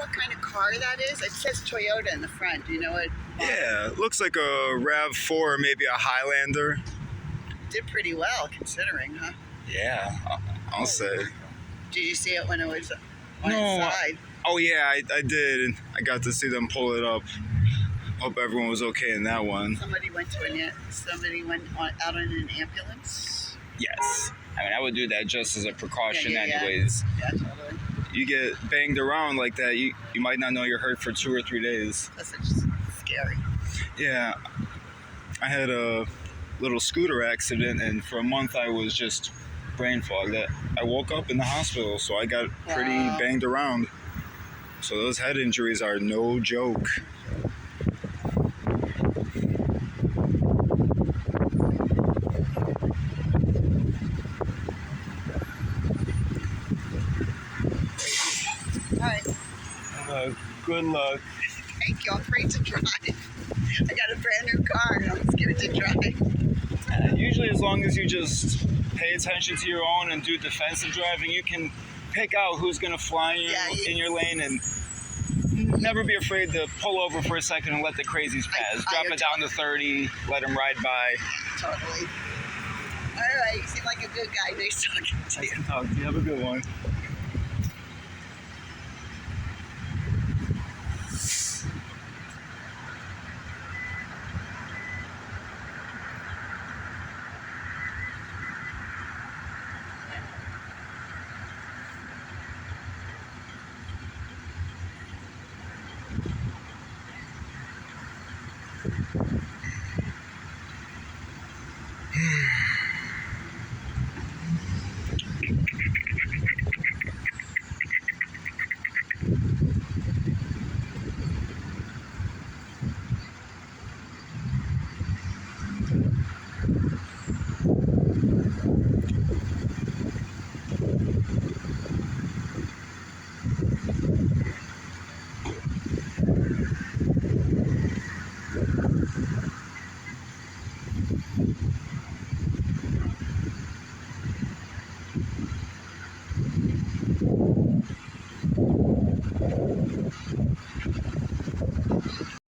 what kind of car that is? It says Toyota in the front. Do you know what? Yeah, it looks like a RAV4, maybe a Highlander. Did pretty well considering, huh? Yeah, I'll say. Did you see it when it was on No. its side? Oh yeah, I did. I got to see them pull it up. Hope everyone was okay in that one. Somebody went out in an ambulance. Yes. I mean, I would do that just as a precaution Yeah. anyways. Yeah, totally. You get banged around like that, you might not know you're hurt for 2 or 3 days. That's just scary. Yeah. I had a little scooter accident, and for a month I was just brain fogged. I woke up in the hospital, so I got pretty banged around. So those head injuries are no joke. All right. Good luck. Thank you. I'm afraid to drive. I got a brand new car and I'm scared to drive. Usually, as long as you just pay attention to your own and do defensive driving, you can pick out who's going to fly in your lane, and never be afraid to pull over for a second and let the crazies pass. Drop it down to 30, let them ride by. Totally. All right. You seem like a good guy. Nice talking to you. Nice to talk to you. Have a good one.